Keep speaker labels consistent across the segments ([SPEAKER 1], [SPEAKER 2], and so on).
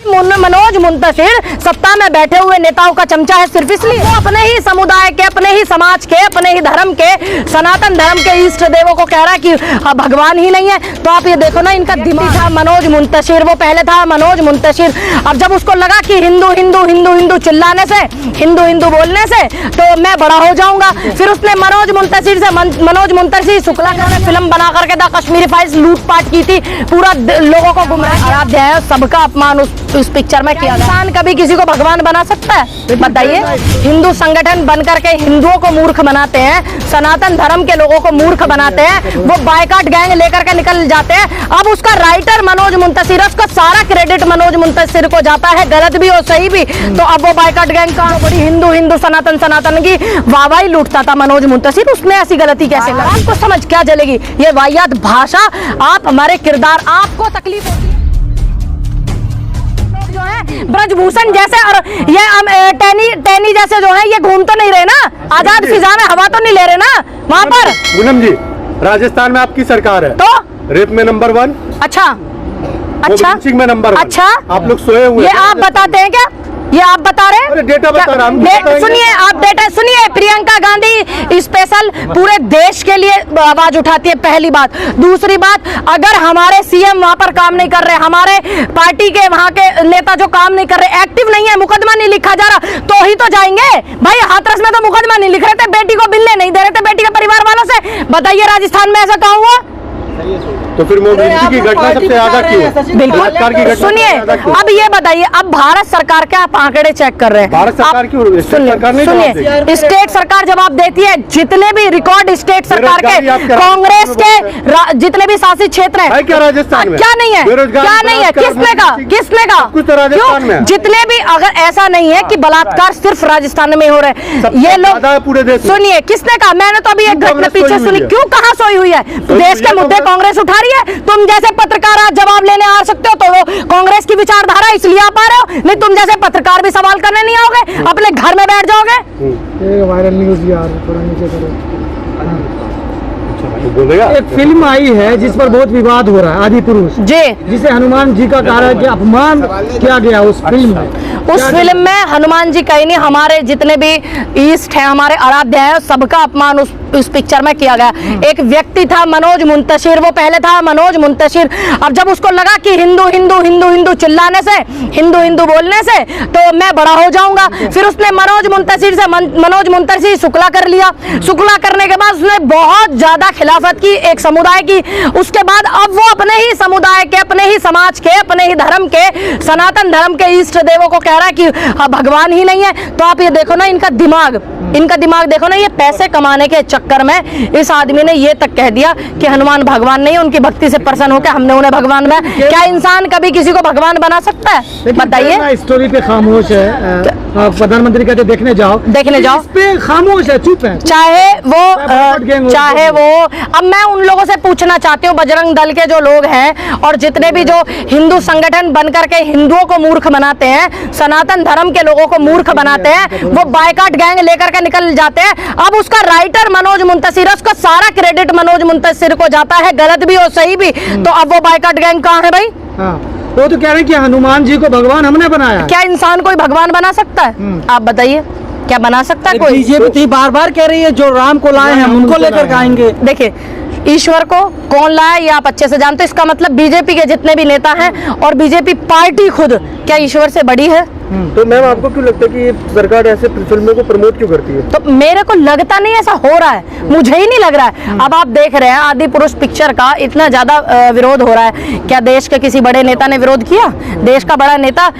[SPEAKER 1] मनोज मुंतशिर सत्ता में बैठे हुए नेताओं का चमचा है सिर्फ इसलिए वो अपने ही समुदाय के, अपने ही समाज के, अपने ही धर्म के, सनातन धर्म के इष्ट देवों को कह रहा है कि भगवान ही नहीं है। तो आप ये देखो ना, इनका दिमाग था मनोज मुंतशिर, वो पहले था मनोज मुंतशिर। अब जब उसको लगा कि हिंदू हिंदू हिंदू हिंदू चिल्लाने से, हिंदू हिंदू बोलने से तो मैं बड़ा हो जाऊंगा, फिर उसने मनोज मुंतशिर शुक्ला ने फिल्म बना करके द कश्मीरी फाइल्स लूटपाट की थी, पूरा लोगों को गुमराह आराध्य है, सबका अपमान उस पिक्चर में किया। इंसान कभी किसी को भगवान बना सकता है? बताइए। हिंदू संगठन बनकर के हिंदुओं को मूर्ख बनाते हैं, सनातन धर्म के लोगों को मूर्ख बनाते हैं, वो बायकॉट गैंग लेकर के निकल जाते हैं। अब उसका राइटर मनोज मुंतशिर, उसका सारा क्रेडिट मनोज मुंतशिर को जाता है, गलत भी और सही भी। तो अब वो बायकॉट गैंग का बड़ी हिंदू हिंदू सनातन सनातन की वाहवाही लूटता था मनोज मुंतशिर, उसने ऐसी गलती कैसे कर? आपको समझ क्या चलेगी? ये वाहियात भाषा, आप हमारे किरदार, आपको तकलीफ होती है जो है ब्रजभूषण जैसे और ये टैनी जैसे जो है, ये घूम तो नहीं रहे ना, आजाद फिजा में हवा तो नहीं ले रहे ना वहाँ पर।
[SPEAKER 2] पूनम जी, राजस्थान में आपकी सरकार है तो रेप में नंबर 1।
[SPEAKER 1] अच्छा
[SPEAKER 2] में नंबर 1।
[SPEAKER 1] अच्छा,
[SPEAKER 2] आप लोग सोए हुए,
[SPEAKER 1] ये आप बताते हैं क्या? ये आप बता रहे हैं?
[SPEAKER 2] डेटा बता रहा हूं।
[SPEAKER 1] सुनिए, आप डेटा सुनिए। प्रियंका गांधी स्पेशल पूरे देश के लिए आवाज उठाती है, पहली बात। दूसरी बात, अगर हमारे सीएम वहां पर काम नहीं कर रहे, हमारे पार्टी के वहां के नेता जो काम नहीं कर रहे, एक्टिव नहीं है, मुकदमा नहीं लिखा जा रहा, तो ही तो जाएंगे भाई। हाथरस में तो मुकदमा नहीं लिख रहे थे, बेटी को बिल्ले नहीं दे रहे थे बेटी के परिवार वालों से। बताइए राजस्थान में ऐसा कहाँ हुआ?
[SPEAKER 2] तो फिर मोदी की घटना सबसे ज्यादा क्यों?
[SPEAKER 1] बिल्कुल। सुनिए, अब ये बताइए, अब भारत सरकार के आप आंकड़े चेक कर रहे हैं,
[SPEAKER 2] भारत सरकार क्यों?
[SPEAKER 1] सुनिए, स्टेट सरकार जवाब देती है। जितने भी रिकॉर्ड स्टेट सरकार के, कांग्रेस के जितने भी शासित क्षेत्र हैं,
[SPEAKER 2] क्या राजस्थान में
[SPEAKER 1] क्या नहीं है? क्या नहीं है? किसने का? क्यों? जितने भी, अगर ऐसा नहीं है कि बलात्कार सिर्फ राजस्थान में हो रहे हैं, ये लोग पूरे देश। सुनिए, किसने कहा? मैंने तो अभी एक घटना पीछे सुनी। क्यों? कहाँ सोई हुई है? देश के मुद्दे कांग्रेस उठा रही है। तुम जैसे पत्रकार आज जवाब लेने आ सकते हो तो वो कांग्रेस की विचारधारा इसलिए आ पा रहे हो, नहीं तुम जैसे पत्रकार भी सवाल करने नहीं आओगे, अपने घर में बैठ जाओगे।
[SPEAKER 3] वायरल न्यूज यार, थोड़ा नीचे करो।
[SPEAKER 2] बोलेगा।
[SPEAKER 3] एक फिल्म आई है जिस पर बहुत विवाद हो रहा है, आदि पुरुष
[SPEAKER 1] जी,
[SPEAKER 3] जिसे हनुमान जी का कहा कि अपमान किया गया उस फिल्म में।
[SPEAKER 1] उस फिल्म में हनुमान जी कहीं नहीं, हमारे जितने भी ईस्ट है, हमारे आराध्य है, सबका अपमान उस पिक्चर में किया गया। एक व्यक्ति था मनोज मुंतशिर, वो पहले था मनोज मुंतशिर। अब जब उसको लगा कि हिंदू हिंदू हिंदू हिंदू चिल्लाने से, हिंदू हिंदू बोलने से तो मैं बड़ा हो जाऊंगा, फिर उसने मनोज मुंतशिर शुक्ला कर लिया। शुक्ला करने के बाद उसने बहुत ज्यादा खिलाफत की एक समुदाय की। उसके बाद अब वो अपने ही समुदाय के, अपने ही समाज के, अपने ही धर्म के, सनातन धर्म के इष्ट देवों को कह रहा है कि भगवान ही नहीं है। तो आप ये देखो ना, इनका दिमाग देखो ना। ये पैसे कमाने के चक्कर में इस आदमी ने ये तक कह दिया कि हनुमान भगवान नहीं है, उनकी भक्ति से प्रसन्न होकर हमने उन्हें भगवान बनाया। क्या इंसान कभी किसी को भगवान बना सकता है? बताइए।
[SPEAKER 3] स्टोरी पे खामोश है, प्रधानमंत्री कहते देखने जाओ इस पे खामोश है, चुप है।
[SPEAKER 1] चाहे वो अब मैं उन लोगों से पूछना चाहती हूँ, बजरंग दल के जो लोग हैं और जितने भी जो हिंदू संगठन बनकर के हिंदुओं को मूर्ख बनाते हैं, सनातन धर्म के लोगों को मूर्ख बनाते हैं, वो बायकॉट गैंग लेकर के निकल जाते हैं। अब उसका राइटर मनोज मुंतशिर, उसका सारा क्रेडिट मनोज मुंतशिर को जाता है, गलत भी और सही भी। तो अब वो बायकॉट गैंग कहाँ है भाई?
[SPEAKER 3] वो तो कह रहे हैं कि हनुमान जी को भगवान हमने बनाया।
[SPEAKER 1] क्या इंसान कोई भगवान बना सकता है? आप बताइए, क्या बना सकता है कोई?
[SPEAKER 3] बीजेपी बार कह रही है जो राम को लाए हैं उनको लेकर आएंगे।
[SPEAKER 1] देखिए, ईश्वर को कौन लाए ये आप अच्छे से जानते हो। इसका मतलब बीजेपी के जितने भी नेता हैं और बीजेपी पार्टी खुद क्या ईश्वर से बड़ी है?
[SPEAKER 2] तो मैम, आपको क्यों लगता है कि ये सरकार ऐसे फिल्मों को प्रमोट क्यों करती है?
[SPEAKER 1] तो मेरे को लगता नहीं ऐसा हो रहा है, मुझे ही नहीं लग रहा है। अब आप देख रहे हैं आदि पुरुष पिक्चर का इतना ज्यादा विरोध हो रहा है। क्या देश के किसी बड़े नेता ने विरोध किया? देश का बड़ा नेता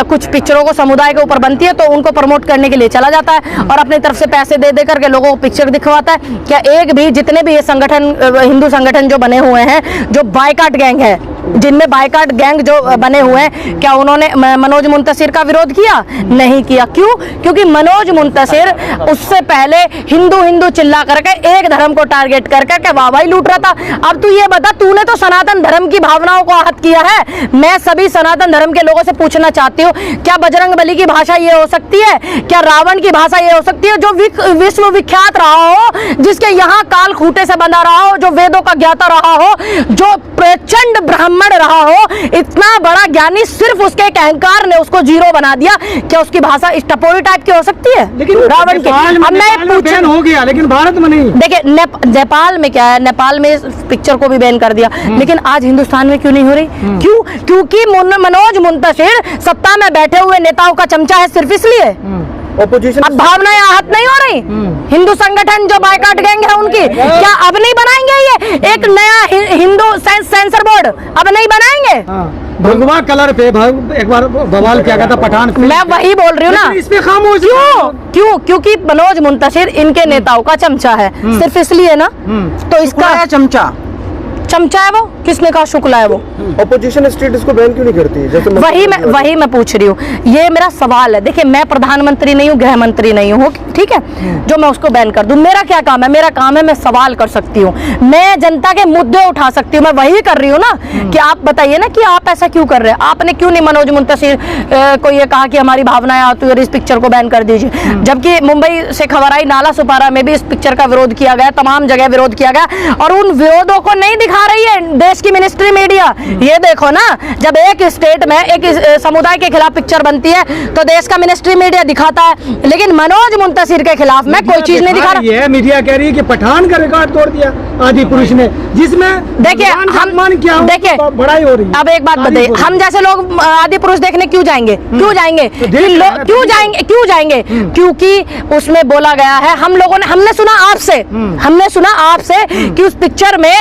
[SPEAKER 1] कुछ पिक्चरों को समुदाय के ऊपर बनती है तो उनको प्रमोट करने के लिए चला जाता है और अपनी तरफ से पैसे दे दे करके लोगों को पिक्चर दिखवाता है। क्या एक भी जितने भी ये संगठन, हिंदू संगठन जो बने हुए हैं, जो बायकॉट गैंग है, जिनमें बायकॉट गैंग जो बने हुए हैं, क्या उन्होंने मनोज मुंतशिर का विरोध किया? नहीं किया। क्यों? क्योंकि मनोज मुंतशिर उससे पहले हिंदू हिंदू चिल्ला करके एक धर्म को टारगेट करके वाहवाही लूट रहा था। अब तू ये बता, तूने तो सनातन धर्म की भावनाओं को आहत किया है। मैं सभी सनातन धर्म के लोगों से पूछना चाहती हूँ, क्या बजरंग बली की भाषा ये हो सकती है? क्या रावण की भाषा ये हो सकती है? जो विश्व विख्यात रहा हो, जिसके यहाँ काल खूंटे से बंधा रहा हो, जो वेदों का ज्ञाता रहा हो, जो प्रचंड ब्राह्मण ब्राह्मण रहा हो, इतना बड़ा ज्ञानी, सिर्फ उसके एक अहंकार ने उसको जीरो बना दिया। क्या उसकी भाषा इस टपोरी टाइप की हो सकती है?
[SPEAKER 3] लेकिन
[SPEAKER 1] रावण की। अब मैं
[SPEAKER 3] बैन हो गया, लेकिन भारत में नहीं।
[SPEAKER 1] देखिए नेपाल में क्या है, नेपाल में इस पिक्चर को भी बैन कर दिया, लेकिन आज हिंदुस्तान में क्यों नहीं हो रही? क्यों? क्योंकि मनोज मुंतशिर सत्ता में बैठे हुए नेताओं का चमचा है, सिर्फ इसलिए।
[SPEAKER 2] ऑपोजिशन
[SPEAKER 1] अब भावनाएं आहत नहीं हो रही? हिंदू संगठन जो बायकॉट गैंग है उनकी, क्या अब नहीं बनाएंगे ये एक नया हिंदू सेंसर बोर्ड? अब नहीं बनाएंगे?
[SPEAKER 3] भगवा कलर पे एक बार बवाल किया गया था पठान फिल्म।
[SPEAKER 1] मैं वही बोल रही हूँ ना,
[SPEAKER 3] इस पे खामोश
[SPEAKER 1] क्यों? क्योंकि मनोज मुंतशिर इनके नेताओं का चमचा है, सिर्फ इसलिए ना। तो इसका चमचा है वो, किसने कहा शुक्ला है वो?
[SPEAKER 2] ऑपोजिशन स्टेट इसको बैन क्यों नहीं करती? जैसे
[SPEAKER 1] वही मैं पूछ रही हूँ, ये मेरा सवाल है। देखिए मैं प्रधानमंत्री नहीं हूँ, गृह मंत्री नहीं हूँ, ठीक है, जो मैं उसको बैन कर दूं। मेरा क्या काम है? मेरा काम है मैं सवाल कर सकती हूँ, मैं जनता के मुद्दे उठा सकती हूँ। मैं वही कर रही हूँ ना कि आप बताइए ना कि आप ऐसा क्यों कर रहे हैं? आपने क्यों नहीं मनोज मुंतशिर को ये कहा कि हमारी भावनाएं आती है, इस पिक्चर को बैन कर दीजिए? जबकि मुंबई से खबर आई, नाला सुपारा में भी इस पिक्चर का विरोध किया गया, तमाम जगह विरोध किया गया, और उन विरोधों को नहीं दिखा रही है देश की मिनिस्ट्री मीडिया। ये देखो ना, जब एक स्टेट में एक समुदाय के खिलाफ पिक्चर बनती है तो देश का मिनिस्ट्री मीडिया दिखाता है, लेकिन मनोज मुंतशिर के खिलाफ में कोई चीज नहीं दिखा रहा है।
[SPEAKER 3] मीडिया कह रही है कि पठान का रिकॉर्ड तोड़ दिया आदि पुरुष ने, जिसमें
[SPEAKER 1] देखिए हम
[SPEAKER 3] क्या
[SPEAKER 1] देखिए
[SPEAKER 3] बड़ाई हो रही है।
[SPEAKER 1] अब एक बात बताइए, हम जैसे लोग आदि पुरुष देखने क्यों जाएंगे? क्यों जाएंगे? क्यों जाएंगे? क्योंकि उसमें बोला गया है, हमने सुना आपसे कि उस पिक्चर में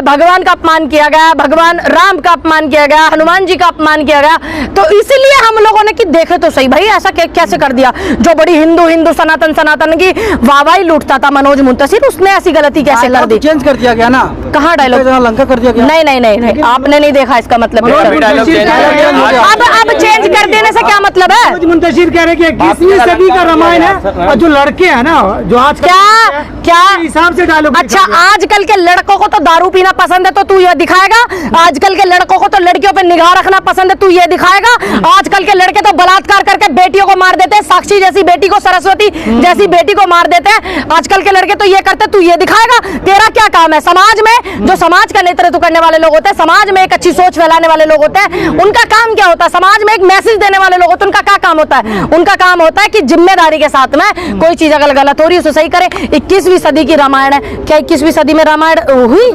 [SPEAKER 1] भगवान का अपमान किया गया, भगवान राम का अपमान किया गया, हनुमान जी का अपमान किया गया। तो इसीलिए हम लोगों ने कि देखे तो सही भाई, ऐसा कैसे कर दिया? जो बड़ी हिंदू सनातन की वाहवाही लूटता था मनोज मुंतशिर, उसने ऐसी गलती कैसे कर दी?
[SPEAKER 4] चेंज कर दिया गया ना।
[SPEAKER 1] कहाँ डायलॉग?
[SPEAKER 4] लंका कर दिया गया।
[SPEAKER 1] नहीं, आपने नहीं देखा इसका मतलब। अब चेंज कर देने से क्या मतलब है?
[SPEAKER 3] मनोज मुंतशिर कह रहे हैं कि 21वीं सदी का रामायण है, और जो लड़के हैं ना, जो आज
[SPEAKER 1] क्या
[SPEAKER 3] हिसाब से डायलॉग।
[SPEAKER 1] अच्छा, आजकल के लड़कों को तो दारू पीना पसंद है, तो तू ये दिखाएगा? आजकल के लड़कों को तो लड़कियों पे निगाह रखना पसंद है, तू ये दिखाएगा? आजकल के लड़के तो बलात्कार करके बेटियों को मार देते हैं, साक्षी जैसी बेटी को, सरस्वती जैसी बेटी को मार देते हैं। आजकल के लड़के तो ये करते, तू ये दिखाएगा? तेरा क्या काम है? समाज में जो समाज का नेतृत्व करने वाले लोग होते हैं, समाज में एक अच्छी सोच फैलाने वाले लोग होते हैं, उनका काम क्या होता है? समाज में एक मैसेज देने वाले लोग होते हैं, उनका क्या काम होता है? उनका काम होता है कि जिम्मेदारी के साथ में कोई चीज अगर गलत हो रही है उसे सही करे। 21वीं सदी की रामायण है, क्या 21वीं सदी में रामायण हुई?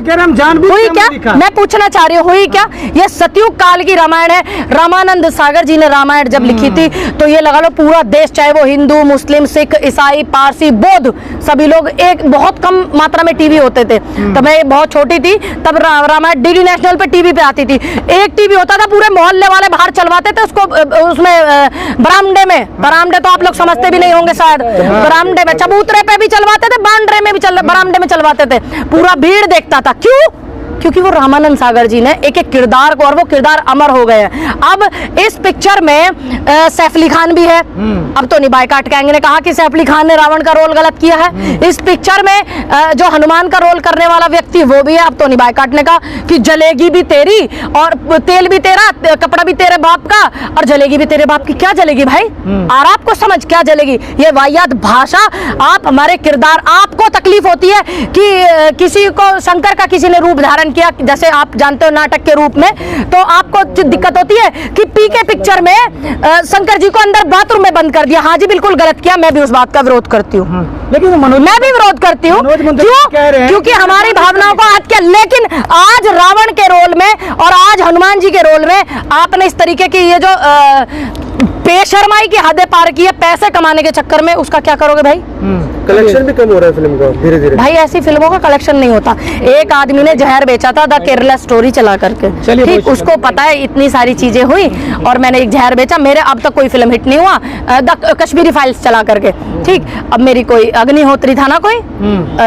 [SPEAKER 1] हुई क्या? मैं पूछना चाह रही हूँ, हुई क्या? ये सतयुग काल की रामायण है। रामानंद सागर जी ने रामायण जब लिखी थी तो ये लगा लो पूरा देश, चाहे वो हिंदू, मुस्लिम, सिख, ईसाई, पारसी, बौद्ध, सभी लोग, एक बहुत कम मात्रा में टीवी होते थे तब मैं बहुत छोटी थी, तब रामायण डीडी नेशनल पे टीवी पे आती थी। एक टीवी होता था, पूरे मोहल्ले वाले बाहर चलवाते थे उसको, उसमें बरामदे तो आप लोग समझते भी नहीं होंगे शायद, बरामदे में, चबूतरे पे भी चलवाते थे, बांड्रे में भी बरामदे में चलवाते थे, पूरा भीड़ देखता था। क्यों? क्योंकि वो रामानंद सागर जी ने एक एक किरदार को, और वो किरदार अमर हो गए हैं। अब इस पिक्चर में सैफ अली खान भी है। अब तो बायकॉट गैंग ने कहा कि सैफ अली खान ने रावण का रोल गलत किया है। इस पिक्चर में जो हनुमान का रोल करने वाला व्यक्ति वो भी है। अब तो बायकॉट ने कहा कि जलेगी भी तेरी, और तेल भी तेरा, कपड़ा भी तेरे बाप का, और जलेगी भी तेरे बाप की। क्या जलेगी भाई? और आपको समझ क्या जलेगी? ये वाहियात भाषा, आप हमारे किरदार, आपको तकलीफ होती है कि किसी को शंकर का किसी ने रूप धारण किया, जैसे आप जानते हो नाटक के रूप में, तो आपको दिक्कत होती है कि पीके पिक्चर में शंकर जी को अंदर बाथरूम में बंद कर दिया। हाँ जी, बिल्कुल गलत किया, मैं भी उस बात का विरोध करती हूँ,
[SPEAKER 3] लेकिन
[SPEAKER 1] मैं भी विरोध करती हूँ। क्यों? क्योंकि हमारी भावनाओं को हद किया। लेकिन आज रावण के रोल में और आज हनुमान जी के रोल में आपने इस तरीके की ये जो बेशर्माई की हदें पार की है पैसे कमाने के चक्कर में, उसका क्या करोगे भाई?
[SPEAKER 2] कलेक्शन भी कम हो रहा है फिल्म का धीरे धीरे।
[SPEAKER 1] भाई ऐसी फिल्मों का कलेक्शन नहीं होता। एक आदमी ने जहर बेचा था द केरला स्टोरी चला करके, ठीक, उसको पता है इतनी सारी चीजें हुई और मैंने एक जहर बेचा, मेरे अब तक कोई फिल्म हिट नहीं हुआ। द कश्मीरी फाइल्स चला करके, ठीक, अब मेरी कोई अग्निहोत्री था ना, कोई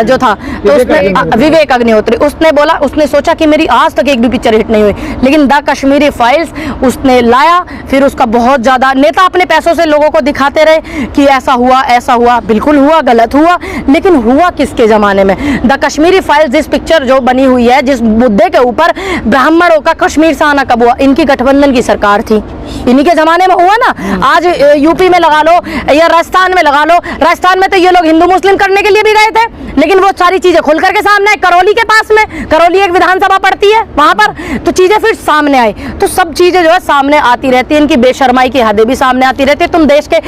[SPEAKER 1] जो था, तो उसने विवेक अग्निहोत्री, उसने बोला, उसने सोचा कि मेरी आज तक एक भी पिक्चर हिट नहीं हुई, लेकिन द कश्मीरी फाइल्स उसने लाया। फिर उसका बहुत ज्यादा, नेता अपने पैसों से लोगों को दिखाते रहे कि ऐसा हुआ, बिल्कुल हुआ, गलत हुआ, लेकिन हुआ किसके जमाने में? द कश्मीरी फाइल्स, जिस पिक्चर जो बनी हुई है, जिस मुद्दे के ऊपर ब्राह्मणों का कश्मीर से आना कब हुआ? इनकी गठबंधन की सरकार थी। इन्हीं के जमाने में हुआ ना। आज यूपी में लगा लो या राजस्थान में लगा लो, राजस्थान में तो ये लोग हिंदू मुस्लिम करने के लिए भी गए थे, लेकिन वो सारी चीजें खुल करके सामने आई। करौली के पास में, करौली एक विधानसभा पड़ती है वहां पर, तो चीजें फिर सामने आई। तो सब चीजें जो है सामने आती रहती है, इनकी बेशर्माई की हदें भी सामने आती रहती है। तुम देश के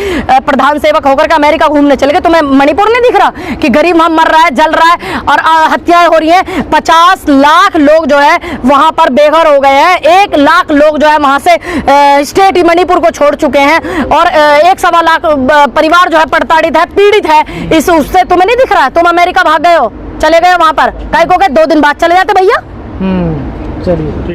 [SPEAKER 1] प्रधान सेवक होकर के अमेरिका घूमने चले गए, तुम्हें मणिपुर नहीं दिख रहा कि गरीब वहां मर रहा है, जल रहा है और हत्याएं हो रही हैं। 50 लाख लोग जो है वहां पर बेघर हो गए हैं, 1 लाख लोग जो है वहां से स्टेट मणिपुर को छोड़ चुके हैं और 1.25 लाख परिवार जो है प्रताड़ित है, पीड़ित है। इस उससे तुम्हें नहीं दिख रहा है? तुम अमेरिका भाग गए हो, चले गए वहां पर, काहे को गए? 2 दिन बाद चले जाते भैया।
[SPEAKER 3] चलिए।